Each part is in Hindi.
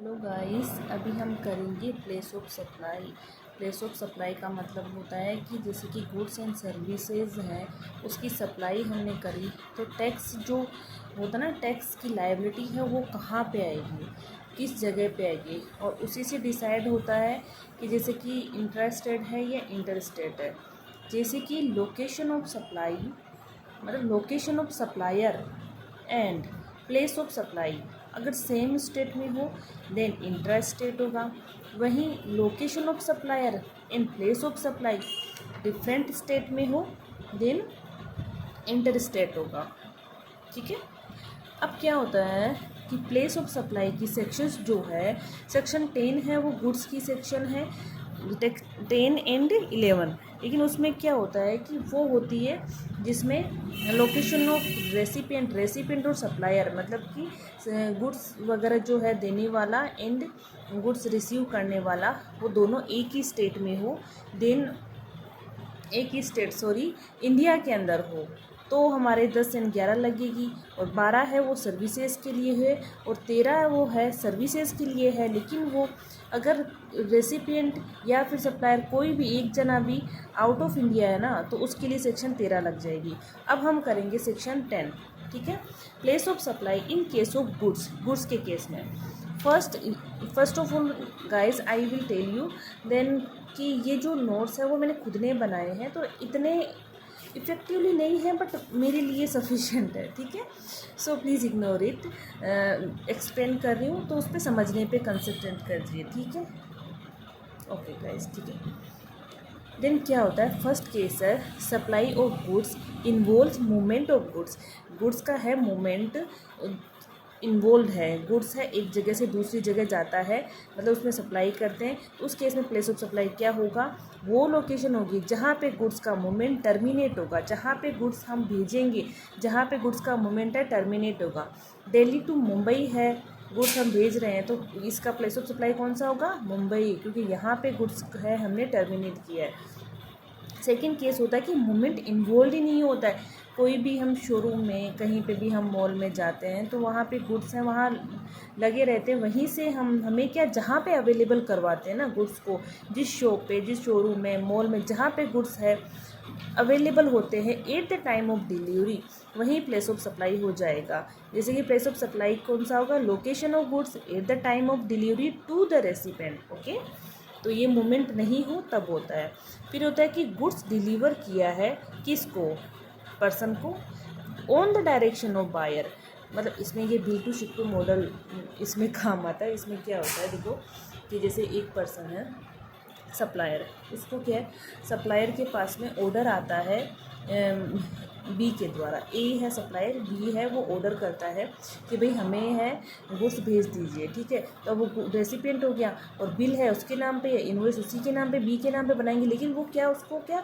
हेलो गाइस, अभी हम करेंगे place of supply. Place of supply का मतलब होता है कि जैसे कि गुड्स एंड सर्विसेज है, उसकी सप्लाई हमने करी तो टैक्स जो होता है ना, टैक्स की लायबिलिटी है वो कहाँ पे आएगी, किस जगह पे आएगी, और उसी से डिसाइड होता है कि जैसे कि इंट्रा स्टेट है या इंटर स्टेट है। जैसे कि लोकेशन ऑफ सप्लाई मतलब location of supplier and place of supply अगर सेम स्टेट में हो देन इंट्रा स्टेट होगा। वहीं location of supplier and place of supply different state में हो देन इंटर स्टेट होगा। ठीक है। अब क्या होता है कि प्लेस ऑफ सप्लाई की सेक्शंस जो है, सेक्शन 10 है वो गुड्स की सेक्शन है, 10 एंड 11। लेकिन उसमें क्या होता है कि वो होती है जिसमें लोकेशन ऑफ रेसिपिएंट और सप्लायर मतलब कि गुड्स वगैरह जो है देने वाला एंड गुड्स रिसीव करने वाला वो दोनों एक ही स्टेट में हो, देन एक ही स्टेट इंडिया के अंदर हो तो हमारे 10 एंड 11 लगेगी। और 12 है वो सर्विसेज के लिए है और 13 वो है सर्विसेज के लिए है। लेकिन वो अगर रेसिपिएंट या फिर सप्लायर कोई भी एक जना भी आउट ऑफ इंडिया है ना तो उसके लिए सेक्शन 13 लग जाएगी। अब हम करेंगे सेक्शन 10। ठीक है। Place of supply in case of goods के केस में first of all guys I will tell you then कि ये जो नोट्स है वो मैंने खुद ने बनाए हैं तो इतने इफ़ेक्टिवली नहीं है बट मेरे लिए सफिशेंट है। ठीक है। So please ignore it. Explain कर रही हूँ तो उस पर समझने पे कंसंट्रेट कर दीजिए। ठीक है। ओके गाइज, ठीक है। देन क्या होता है, फर्स्ट केस है supply of goods involve movement of goods का है मूवमेंट इन्वॉल्व है, गुड्स है एक जगह से दूसरी जगह जाता है मतलब उसमें सप्लाई करते हैं। उस केस में प्लेस ऑफ सप्लाई क्या होगा, वो लोकेशन होगी जहाँ पे गुड्स का मूवमेंट टर्मिनेट होगा, जहाँ पे गुड्स हम भेजेंगे, जहाँ पे गुड्स का मूवमेंट है टर्मिनेट होगा। दिल्ली टू मुंबई है गुड्स हम भेज रहे हैं तो इसका प्लेस ऑफ सप्लाई कौन सा होगा, मुंबई, क्योंकि यहाँ पे गुड्स है हमने टर्मिनेट किया है। सेकेंड केस होता है कि मूवमेंट इन्वॉल्व ही नहीं होता है, कोई भी हम शोरूम में कहीं पे भी हम मॉल में जाते हैं तो वहाँ पे गुड्स हैं वहाँ लगे रहते हैं, वहीं से हमें क्या जहाँ पे अवेलेबल करवाते हैं ना गुड्स को, जिस शॉप पे जिस शोरूम में मॉल में जहाँ पे गुड्स है अवेलेबल होते हैं eight the time of delivery वहीं प्लेस ऑफ सप्लाई हो जाएगा। जैसे कि प्लेस ऑफ सप्लाई कौन सा होगा, location of goods at the time of delivery to the recipient. Okay, तो ये मूवमेंट नहीं हो तब होता है। फिर होता है कि गुड्स डिलीवर किया है किसको, पर्सन को, on the direction of buyer. मतलब इसमें ये bill to ship to model इसमें काम आता है। इसमें क्या होता है, देखो कि जैसे एक पर्सन है सप्लायर, उसको क्या है, सप्लायर के पास में ऑर्डर आता है बी के द्वारा, ए है सप्लायर, बी है वो ऑर्डर करता है कि भाई हमें है गुड्स भेज दीजिए। ठीक है, तो वो रेसिपिएंट हो गया और बिल है उसके नाम पे, इनवॉइस उसी के नाम पे, बी के नाम पे बनाएंगे। लेकिन वो क्या, उसको क्या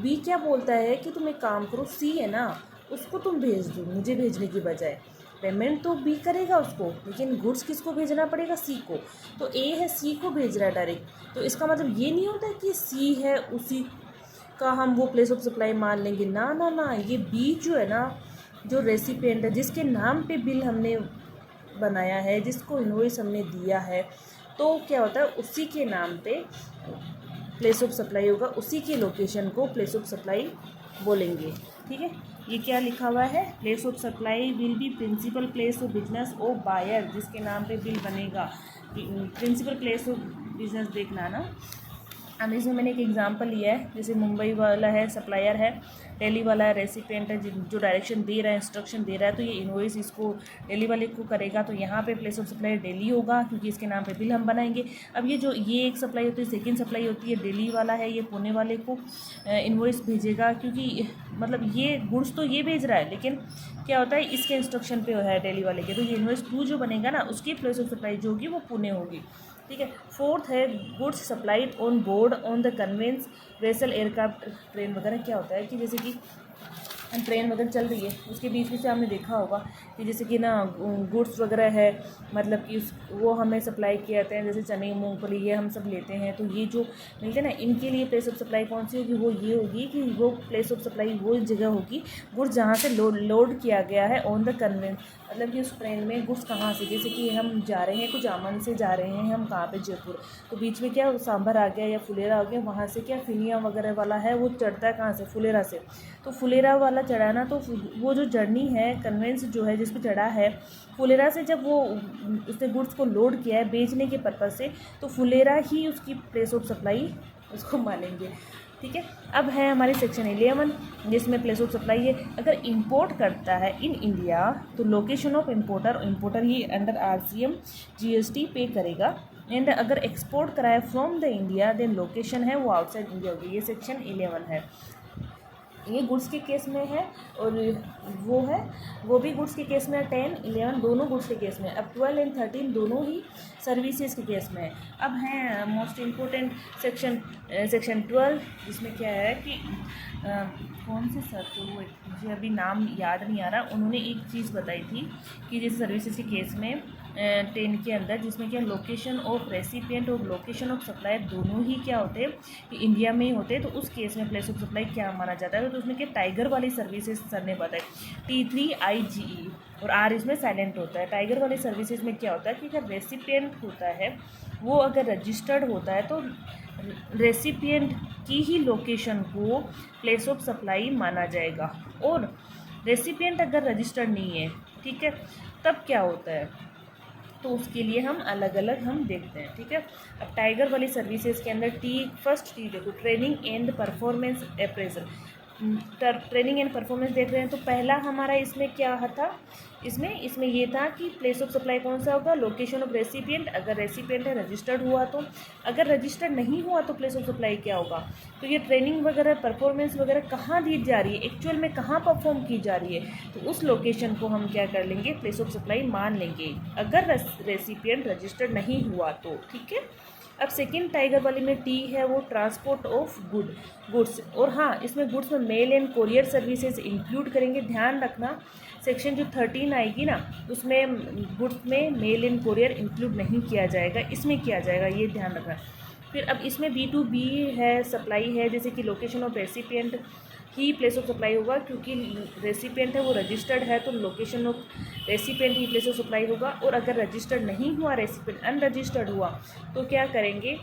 बी क्या बोलता है कि तुम एक काम करो, सी है ना उसको तुम भेज दो मुझे भेजने की बजाय, पेमेंट तो बी करेगा उसको लेकिन गुड्स किसको भेजना पड़ेगा, सी को। तो ए है सी को भेज रहा है डायरेक्ट, तो इसका मतलब ये नहीं होता है कि सी है उसी का हम वो प्लेस ऑफ सप्लाई मान लेंगे, ना ना ना, ये बी जो है ना, जो रेसिपिएंट है जिसके नाम पे बिल हमने बनाया है, जिसको इनवॉइस हमने दिया है, तो क्या होता है उसी के नाम पे प्लेस ऑफ सप्लाई होगा, उसी के लोकेशन को प्लेस ऑफ सप्लाई बोलेंगे। ठीक है, ये क्या लिखा हुआ है, place of supply will be principal place of business of buyer, जिसके नाम पे बिल बनेगा प्रिंसिपल प्लेस ऑफ बिजनेस। देखना ना, अब इसमें मैंने एक एग्जांपल लिया है, जैसे मुंबई वाला है सप्लायर है, दिल्ली वाला है रेसिपिएंट है जो डायरेक्शन दे रहा है, इंस्ट्रक्शन दे रहा है, तो ये इनवॉइस इसको दिल्ली वाले को करेगा, तो यहाँ पे प्लेस ऑफ सप्लाई दिल्ली होगा क्योंकि इसके नाम पे बिल हम बनाएंगे। अब ये एक सप्लाई होती है, सेकंड सप्लाई होती है, दिल्ली वाला है ये पुणे वाले को इनवॉइस भेजेगा, क्योंकि मतलब ये गुड्स तो ये भेज रहा है लेकिन क्या होता है इसके इंस्ट्रक्शन पे है दिल्ली वाले के, तो ये इनवॉइस 2 जो बनेगा ना उसकी प्लेस ऑफ सप्लाई जो होगी वो पुणे होगी। ठीक है। फोर्थ है goods supplied on board on the conveyance vessel aircraft train वगैरह। क्या होता है कि जैसे कि ट्रेन वगैरह चल रही है, उसके बीच में से हमने देखा होगा कि जैसे कि ना गुड्स वगैरह है, मतलब कि वो हमें सप्लाई किए जाते हैं, जैसे चने मूंगफली ये हम सब लेते हैं, तो ये जो मिलते हैं ना, इनके लिए प्लेस ऑफ सप्लाई कौन सी होगी, वो ये होगी कि वो प्लेस ऑफ सप्लाई वो जगह होगी गुड्स जहाँ से लोड किया गया है ऑन द कन्वेंस, मतलब कि उस ट्रेन में गुड्स कहाँ से, जैसे कि हम जा रहे हैं कुछ अमन से जा रहे हैं हम कहाँ पे, जयपुर, तो बीच में क्या सांभर आ गया या फुलेरा आ गया, वहाँ से क्या फिनिया वगैरह वाला है वो चढ़ता है कहाँ से, फुलेरा से, तो फुलेरा वाला चढ़ाना, तो वो जो जर्नी है कन्वेंस जो है जिस पे चढ़ा है फुलेरा से, जब वो उसने गुड्स को लोड किया है बेचने के पर्पज़ से, तो फुलेरा ही उसकी प्लेस ऑफ सप्लाई उसको मानेंगे। ठीक है, अब है हमारी सेक्शन 11 जिसमें प्लेस ऑफ सप्लाई है। अगर इंपोर्ट करता है इन इंडिया तो लोकेशन ऑफ इंपोर्टर ही अंडर RCM GST पे करेगा, एंड अगर एक्सपोर्ट कराए from the India then location है वो आउटसाइड इंडिया होगी। ये सेक्शन 11 है, ये गुड्स के केस में है, और वो भी गुड्स के केस में है। 10, 11 दोनों गुड्स के केस में। अब 12 एंड 13 दोनों ही सर्विसेज के केस में है। अब है मोस्ट इम्पोर्टेंट सेक्शन 12 जिसमें क्या है कि कौन से सर थे वो, मुझे अभी नाम याद नहीं आ रहा, उन्होंने एक चीज़ बताई थी कि जैसे सर्विसेज के केस में 10 के अंदर जिसमें क्या लोकेशन ऑफ रेसिपिएंट और लोकेशन ऑफ सप्लायर दोनों ही क्या होते हैं कि इंडिया में ही होते हैं, तो उस केस में प्लेस ऑफ सप्लाई क्या माना जाता है, तो उसमें क्या टाइगर वाली सर्विसेज सर ने बताई, T3IGE, और R इसमें साइलेंट होता है। टाइगर वाली सर्विसेज में क्या होता है कि अगर रेसिपिएंट होता है वो अगर रजिस्टर्ड होता है तो रेसिपिएंट की ही लोकेशन को प्लेस ऑफ सप्लाई माना जाएगा, और रेसिपिएंट अगर रजिस्टर्ड नहीं है, ठीक है, तब क्या होता है, तो उसके लिए हम अलग अलग हम देखते हैं। ठीक है, अब टाइगर वाली सर्विसेज के अंदर फर्स्ट टी देखो, training and performance appraisal. Training and performance देख रहे हैं, तो पहला हमारा इसमें क्या था, इसमें ये था कि प्लेस ऑफ सप्लाई कौन सा होगा, लोकेशन ऑफ रेसिपिएंट, अगर रेसिपिएंट है रजिस्टर्ड हुआ तो, अगर रजिस्टर्ड नहीं हुआ तो प्लेस ऑफ सप्लाई क्या होगा, तो ये ट्रेनिंग वगैरह परफॉर्मेंस वगैरह कहाँ दी जा रही है, एक्चुअल में कहाँ परफॉर्म की जा रही है, तो उस लोकेशन को हम क्या कर लेंगे, प्लेस ऑफ सप्लाई मान लेंगे अगर रेसिपिएंट रजिस्टर्ड नहीं हुआ तो। ठीक है, अब सेकेंड टाइगर वाली में टी है वो ट्रांसपोर्ट ऑफ गुड्स, और हाँ इसमें गुड्स में male and courier services include करेंगे। ध्यान रखना सेक्शन जो 13 आएगी ना उसमें गुड्स में मेल एंड कोरियर इंक्लूड नहीं किया जाएगा, इसमें किया जाएगा, ये ध्यान रखना। फिर अब इसमें B2B है, सप्लाई है, जैसे कि लोकेशन ऑफ रेसिपिएंट ही प्लेस ऑफ सप्लाई होगा, क्योंकि रेसिपिएंट है वो रजिस्टर्ड है तो लोकेशन ऑफ रेसिपिएंट ही प्लेस ऑफ सप्लाई होगा, और अगर रजिस्टर्ड नहीं हुआ रेसिपिएंट अनरजिस्टर्ड हुआ तो क्या करेंगे,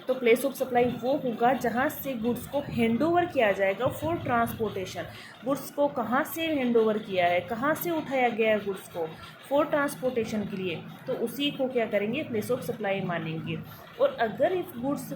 तो प्लेस ऑफ सप्लाई वो होगा जहाँ से गुड्स को हैंडओवर किया जाएगा फॉर ट्रांसपोर्टेशन। गुड्स को कहाँ से हैंडओवर किया है, कहाँ से उठाया गया है गुड्स को फॉर ट्रांसपोर्टेशन के लिए, तो उसी को क्या करेंगे, प्लेस ऑफ सप्लाई मानेंगे। और अगर if goods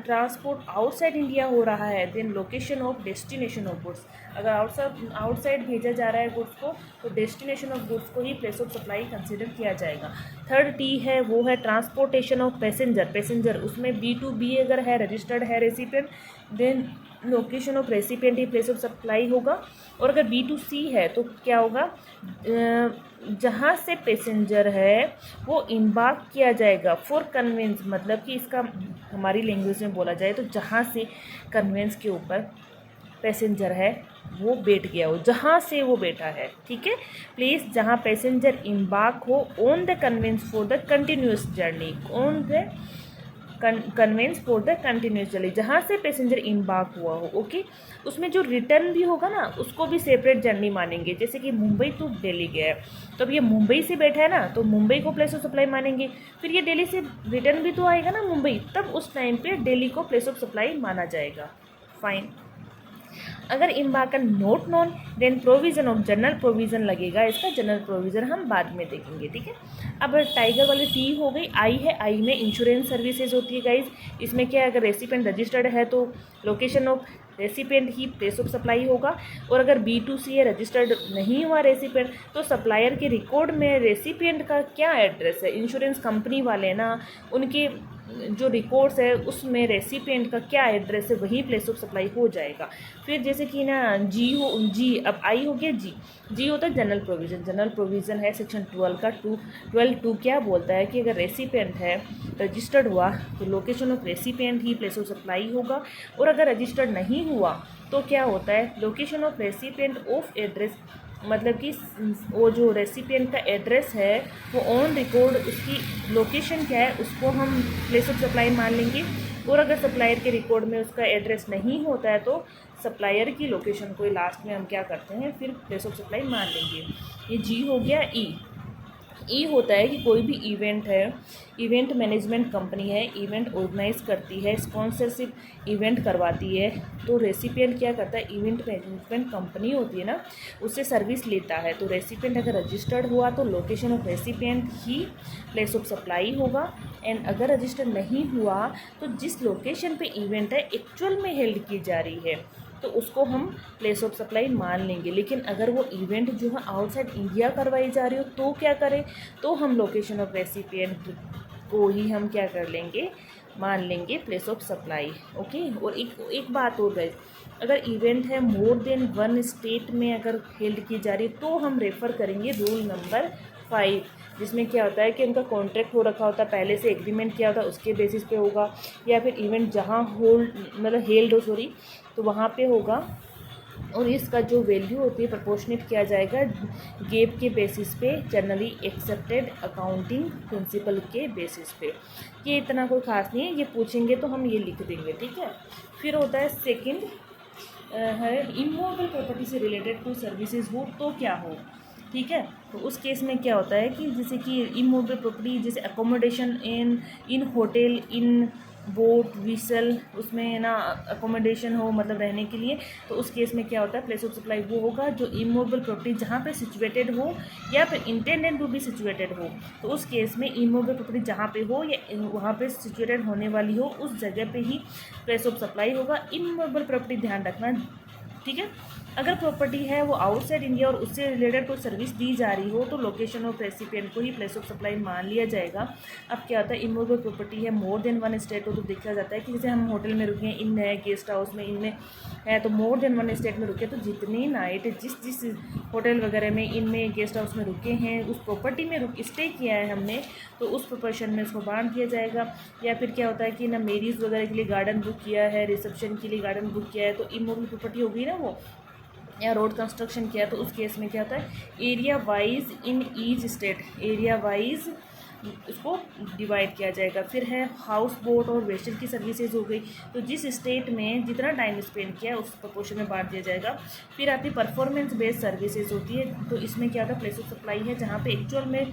transport outside India हो रहा है then location of destination of goods, अगर आउटसाइड भेजा जा रहा है गुड्स को तो डेस्टिनेशन ऑफ गुड्स को ही प्लेस ऑफ सप्लाई कंसिडर किया जाएगा। थर्ड टी है वो है ट्रांसपोर्टेशन ऑफ पैसेंजर, उसमें B2B अगर है रजिस्टर्ड है recipient then location of recipient ही प्लेस ऑफ सप्लाई होगा, और अगर B2C है तो क्या होगा, जहाँ से पैसेंजर है वो इम्बार्क किया जाएगा फॉर कन्वेंस, मतलब कि इसका हमारी लैंग्वेज में बोला जाए तो जहाँ से कन्वेंस के ऊपर पैसेंजर है वो बैठ गया हो, जहाँ से वो बैठा है। ठीक है, प्लीज़ जहाँ पैसेंजर इम्बार्क हो on the conveyance for the continuous journey, on the conveyance for the continuous journey, जहाँ से पैसेंजर इम्बार्क हुआ हो। ओके, उसमें जो रिटर्न भी होगा ना उसको भी सेपरेट जर्नी मानेंगे, जैसे कि मुंबई टू दिल्ली गया है तो अब ये मुंबई से बैठा है ना तो मुंबई को प्लेस ऑफ सप्लाई मानेंगे, फिर ये दिल्ली से रिटर्न भी तो आएगा ना मुंबई, तब उस टाइम पे दिल्ली को प्लेस ऑफ सप्लाई माना जाएगा। फाइन, अगर इम्बार्कर not known then provision of general provision लगेगा, इसका जनरल प्रोविज़न हम बाद में देखेंगे। ठीक है, अब टाइगर वाली टी हो गई। आई है, आई में इंश्योरेंस सर्विसेज होती है गाइज, इसमें क्या है, अगर रेसिपिएंट रजिस्टर्ड है तो लोकेशन ऑफ रेसिपिएंट ही प्लेस ऑफ सप्लाई होगा, और अगर B2C है रजिस्टर्ड नहीं हुआ रेसिपिएंट तो सप्लायर के रिकॉर्ड में रेसिपिएंट का क्या एड्रेस है, इंश्योरेंस कंपनी वाले ना उनके जो रिकॉर्ड्स है उसमें रेसिपिएंट का क्या एड्रेस है वही प्लेस ऑफ सप्लाई हो जाएगा। फिर जैसे कि ना जी, अब आई हो गया जी होता है जनरल प्रोविज़न। जनरल प्रोविज़न है सेक्शन 12 का 12(2) क्या बोलता है कि अगर रेसिपिएंट है रजिस्टर्ड हुआ तो लोकेशन ऑफ रेसिपिएंट ही प्लेस ऑफ सप्लाई होगा, और अगर रजिस्टर्ड नहीं हुआ तो क्या होता है location of recipient of address, मतलब कि वो जो रेसिपिएंट का एड्रेस है वो ऑन रिकॉर्ड उसकी लोकेशन क्या है उसको हम प्लेस ऑफ सप्लाई मान लेंगे, और अगर सप्लायर के रिकॉर्ड में उसका एड्रेस नहीं होता है तो सप्लायर की लोकेशन को लास्ट में हम क्या करते हैं फिर प्लेस ऑफ सप्लाई मान लेंगे। ये जी हो गया। ई होता है कि कोई भी इवेंट है, इवेंट मैनेजमेंट कंपनी है, इवेंट ऑर्गेनाइज करती है, स्पॉन्सरशिप इवेंट करवाती है, तो रेसिपिएंट क्या करता है इवेंट मैनेजमेंट कंपनी होती है ना उससे सर्विस लेता है। तो रेसिपिएंट अगर रजिस्टर्ड हुआ तो लोकेशन ऑफ रेसिपिएंट ही प्लेस ऑफ सप्लाई होगा, एंड अगर रजिस्टर्ड नहीं हुआ तो जिस लोकेशन पे इवेंट है एक्चुअल में हेल्ड की जा रही है तो उसको हम प्लेस ऑफ सप्लाई मान लेंगे। लेकिन अगर वो इवेंट जो है आउटसाइड इंडिया करवाई जा रही हो तो क्या करें, तो हम लोकेशन ऑफ रेसिपिएंट को ही हम क्या कर लेंगे मान लेंगे प्लेस ऑफ सप्लाई। ओके। और एक बात और गाइस, अगर इवेंट है मोर देन 1 स्टेट में अगर हेल्ड की जा रही है तो हम रेफ़र करेंगे रूल नंबर 5, जिसमें क्या होता है कि उनका कॉन्ट्रैक्ट हो रखा होता है, पहले से एग्रीमेंट किया होता है, उसके बेसिस पे होगा, या फिर इवेंट जहाँ हेल्ड हो तो वहाँ पे होगा, और इसका जो वैल्यू होती है प्रोपोर्शनेट किया जाएगा गेप के बेसिस पे, जनरली एक्सेप्टेड अकाउंटिंग प्रिंसिपल के बेसिस पे। ये इतना कोई ख़ास नहीं है, ये पूछेंगे तो हम ये लिख देंगे, ठीक है। फिर होता है सेकंड है इमूवेबल प्रॉपर्टी से रिलेटेड कोई सर्विसेज हो तो क्या हो, ठीक है। तो उस केस में क्या होता है कि जैसे कि इमूवेबल प्रॉपर्टी जैसे अकोमोडेशन इन होटल, इन बोट विसल, उसमें ना अकोमोडेशन हो मतलब रहने के लिए, तो उस केस में क्या होता है प्लेस ऑफ सप्लाई वो होगा जो इमूवेबल प्रॉपर्टी जहाँ पे सिचुएटेड हो या फिर इंटेंडेड टू बी सिचुएटेड हो। तो उस केस में इमूवेबल प्रॉपर्टी जहाँ पे हो या वहाँ पे सिचुएटेड होने वाली हो उस जगह पे ही प्लेस ऑफ सप्लाई होगा। इमूवेबल प्रॉपर्टी ध्यान रखना, ठीक है। अगर प्रॉपर्टी है वो आउटसाइड इंडिया और उससे रिलेटेड कोई सर्विस दी जा रही हो तो लोकेशन ऑफ रेसिपिएंट को ही प्लेस ऑफ सप्लाई मान लिया जाएगा। अब क्या होता है इमूवेबल प्रॉपर्टी है मोर देन 1 स्टेट हो तो देखा जाता है कि जैसे हम होटल में रुके हैं, इन है, गेस्ट हाउस में इन में है, तो मोर देन 1 स्टेट में रुके तो जितनी नाइट जिस होटल वगैरह में, इनमें, गेस्ट हाउस में रुके हैं, उस प्रॉपर्टी में स्टे किया है हमने, तो उस प्रोपोर्शन में उसको बांट दिया जाएगा। या फिर क्या होता है कि ना मैरिज वगैरह के लिए गार्डन बुक किया है, रिसेप्शन के लिए गार्डन बुक किया है, तो इमूवेबल प्रॉपर्टी होगी ना वो, या रोड कंस्ट्रक्शन किया तो उस केस में क्या होता है area wise in each state, area wise उसको डिवाइड किया जाएगा। फिर है हाउस बोट और वेसल की सर्विसेज हो गई, तो जिस स्टेट में जितना टाइम स्पेंड किया है उस प्रोपोर्शन में बांट दिया जाएगा। फिर आती परफॉर्मेंस बेस्ड सर्विसेज होती है, तो इसमें क्या होता है प्लेस ऑफ सप्लाई है जहाँ पे एक्चुअल में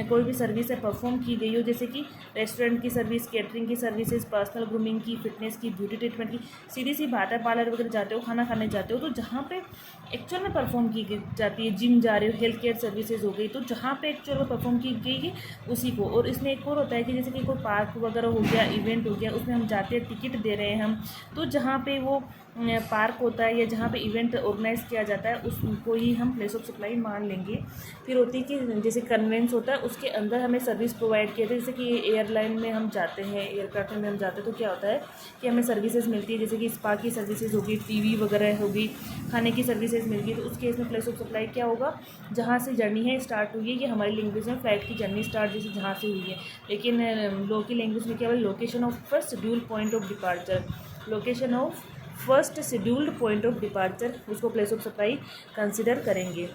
कोई भी सर्विस है परफॉर्म की गई हो, जैसे कि रेस्टोरेंट की सर्विस, केटरिंग की सर्विसेज, पर्सनल ग्रूमिंग की, फिटनेस की, ब्यूटी ट्रीटमेंट की। सीधी सी बात है पार्लर वगैरह जाते हो, खाना खाने जाते हो, तो जहाँ पे एक्चुअल में परफॉर्म की जाती है, जिम जा रहे हो, हेल्थ केयर सर्विसेज हो गई, तो जहाँ पे एक्चुअल में परफॉर्म की गई उसी को। और इसमें एक और होता है कि जैसे कि कोई पार्क वगैरह हो गया, इवेंट हो गया, उसमें हम जाते हैं, टिकट दे रहे हैं हम, तो जहाँ पे वो पार्क होता है या जहाँ पे इवेंट ऑर्गेनाइज किया जाता है उसको ही हम प्लेस ऑफ सप्लाई मान लेंगे। फिर होती है कि जैसे कन्वेंस होता है उसके अंदर हमें सर्विस प्रोवाइड किया जाता है, जैसे कि एयरलाइन में हम जाते हैं, एयरक्राफ्ट में हम जाते हैं, तो क्या होता है कि हमें सर्विसेज मिलती है, जैसे कि स्पा की सर्विसेज होगी, टीवी वगैरह होगी, खाने की सर्विसेज मिलती है। तो उस केस में प्लेस ऑफ सप्लाई क्या होगा, जहाँ से जर्नी है स्टार्ट हुई है, ये हमारी लैंग्वेज में फ्लाइट की जर्नी स्टार्ट जैसे जहाँ से हुई है, लेकिन लोग की लैंग्वेज में क्या होगा location of first schedule point of departure, location of first scheduled point of departure, उसको प्लेस ऑफ सप्लाई कंसिडर करेंगे।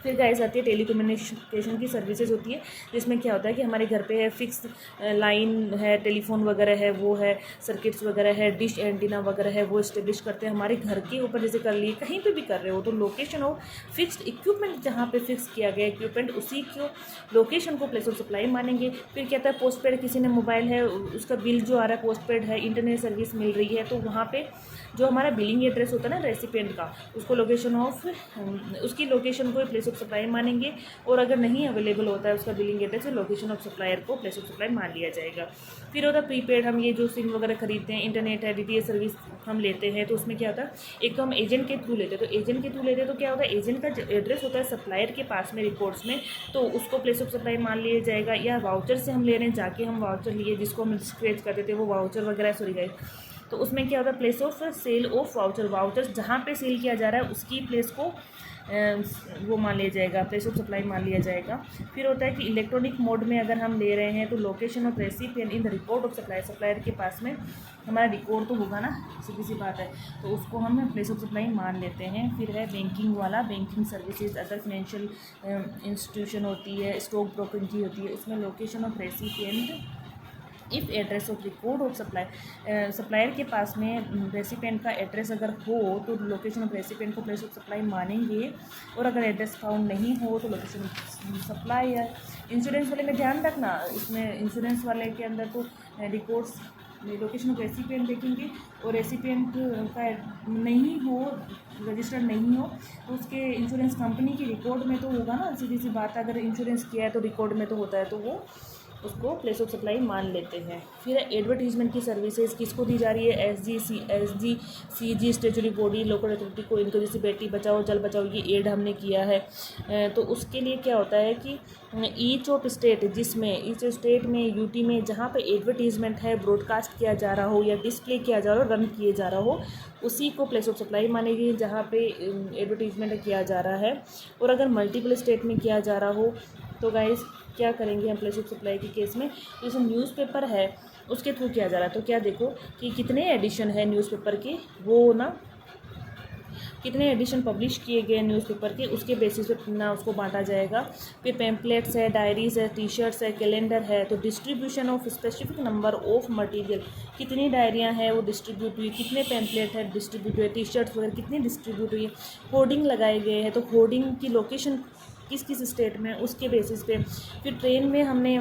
फिर गाइस आती है टेलीकम्युनिकेशन की सर्विसेज होती है, जिसमें क्या होता है कि हमारे घर पे है फिक्स लाइन है, टेलीफोन वगैरह है, वो है, सर्किट्स वगैरह है, डिश एंटीना वगैरह है, वो इस्टेब्लिश करते हैं हमारे घर के ऊपर, जैसे कर लिए कहीं पे भी कर रहे हो तो लोकेशन ऑफ फिक्स्ड इक्विपमेंट, जहाँ पे फिक्स किया गया इक्विपमेंट उसी को लोकेशन को प्लेस ऑफ सप्लाई मानेंगे। फिर क्या होता है पोस्ट पेड, किसी ने मोबाइल है उसका बिल जो आ रहा है पोस्ट पेड है, इंटरनेट सर्विस मिल रही है, तो वहाँ पे जो हमारा बिलिंग एड्रेस होता है ना रेसिपिएंट का, उसको लोकेशन ऑफ उसकी लोकेशन को प्लेस ऑफ सप्लाई मानेंगे, और अगर नहीं अवेलेबल होता है उसका billing address, location of supplier को प्लेस ऑफ सप्लाई मान लिया जाएगा। फिर होता है प्रीपेड, हम ये जो सिम वगैरह खरीदते हैं, इंटरनेट है, डीटीएच सर्विस हम लेते हैं, तो उसमें क्या होता है, एक तो हम एजेंट के थ्रू लेते हैं, तो एजेंट के थ्रू लेते हैं तो क्या होता है, एजेंट का जो एड्रेस होता है सप्लायर के पास में रिकॉर्ड्स में, तो उसको प्लेस ऑफ सप्लाई मान लिया जाएगा। या वाउचर से हम ले रहे हैं, जाके हम वाउचर लिए जिसको हम स्क्रैच करते थे वो वाउचर वगैरह, सॉरी गाइस, तो उसमें क्या होता है, place of sale of voucher, voucher जहाँ पे सेल किया जा रहा है उसकी प्लेस को वो मान लिया जाएगा, प्लेस ऑफ सप्लाई मान लिया जाएगा। फिर होता है कि इलेक्ट्रॉनिक मोड में अगर हम ले रहे हैं तो location of recipient in the record of supply, supplier के पास में हमारा रिकॉर्ड तो होगा ना, सीधी सी बात है, तो उसको हम प्लेस ऑफ सप्लाई मान लेते हैं। फिर है बैंकिंग वाला, banking services, other financial institution होती है, स्टॉक ब्रोकिंग की होती है, उसमें location of recipient if address of record of supply, supplier के पास में रेसिपेंट का एड्रेस अगर हो तो लोकेशन ऑफ रेसिपेंट को प्लेस ऑफ सप्लाई मानेंगे, और अगर एड्रेस फाउंड नहीं हो तो लोकेशन ऑफ सप्लायर। इंश्योरेंस वाले में ध्यान रखना, इसमें इंश्योरेंस वाले के अंदर तो रिकॉर्ड्स लोकेशन ऑफ रेसिपेंट देखेंगे, और रेसिपेंट का नहीं हो, रजिस्टर्ड नहीं हो, तो उसके इंश्योरेंस कंपनी के रिकॉर्ड में तो होगा ना, सीधी सी बात है, अगर इंश्योरेंस किया है तो रिकॉर्ड में तो होता है, तो वो उसको प्लेस ऑफ सप्लाई मान लेते हैं। फिर एडवर्टीजमेंट की सर्विसेज किसको दी जा रही है, SG, CG, statutory body, local authority को, इनको जैसे बेटी बचाओ जल बचाओ ये एड हमने किया है, तो उसके लिए क्या होता है कि ईच ऑफ स्टेट, जिसमें ईच स्टेट में यूटी में जहाँ पे एडवर्टीजमेंट है, ब्रॉडकास्ट किया जा रहा हो या डिस्प्ले किया जा रहा हो, रन किए जा रहा हो, उसी को प्लेस ऑफ सप्लाई मानेगी जहाँ पे एडवर्टीजमेंट किया जा रहा है। और अगर मल्टीपल स्टेट में किया जा रहा हो तो गाइस क्या करेंगे हम प्लेस ऑफ सप्लाई के केस में, जैसे न्यूज़पेपर है उसके थ्रू किया जा रहा है, तो क्या देखो कि कितने एडिशन है न्यूज़पेपर के, वो ना कितने एडिशन पब्लिश किए गए न्यूज़पेपर के, उसके बेसिस पे ना उसको बांटा जाएगा। फिर पैम्पलेट्स है, डायरीज़ है, टी शर्ट्स है, कैलेंडर है, तो distribution of specific number of material, कितनी डायरियाँ हैं वो डिस्ट्रीब्यूट हुई, कितने पैम्पलेट है डिस्ट्रीब्यूट हुए, टी शर्ट्स वगैरह कितनी डिस्ट्रीब्यूट हुई, होर्डिंग लगाए गए हैं, तो होर्डिंग की लोकेशन किस किस स्टेट में, उसके बेसिस पे। फिर ट्रेन में हमने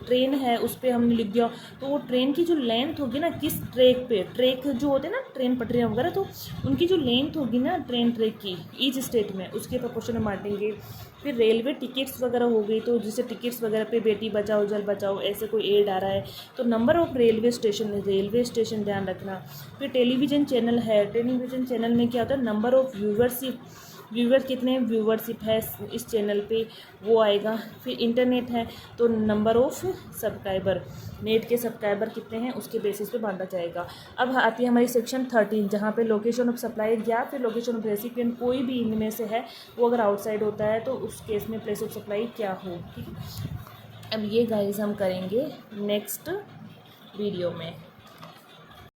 ट्रेन है उस पर हमने लिख दिया, तो वो ट्रेन की जो लेंथ होगी ना, किस ट्रैक पे, ट्रैक जो होते हैं ना ट्रेन पटरियाँ वगैरह, तो उनकी जो लेंथ होगी ना ट्रेन ट्रैक की ईच स्टेट में, उसके प्रोपोर्शन में बांटेंगे। फिर रेलवे टिकट्स वगैरह हो गई, तो जैसे टिकट्स वगैरह पे बेटी बचाओ जल बचाओ ऐसे कोई एड आ रहा है, तो नंबर ऑफ रेलवे स्टेशन ध्यान रखना। फिर टेलीविज़न चैनल है, टेलीविज़न चैनल में क्या होता है, नंबर ऑफ व्यूवर कितने व्यूवरशिप है इस चैनल पे वो आएगा। फिर इंटरनेट है तो नंबर ऑफ सब्सक्राइबर, नेट के सब्सक्राइबर कितने हैं उसके बेसिस पे बांटा जाएगा। अब आती है हमारी सेक्शन 13 जहाँ पे लोकेशन ऑफ सप्लायर या फिर लोकेशन ऑफ रेसिपिएंट कोई भी इनमें से है, वो अगर आउटसाइड होता है तो उस केस में प्लेस ऑफ सप्लाई क्या हो। ठीक है, अब ये गाइस हम करेंगे नेक्स्ट वीडियो में।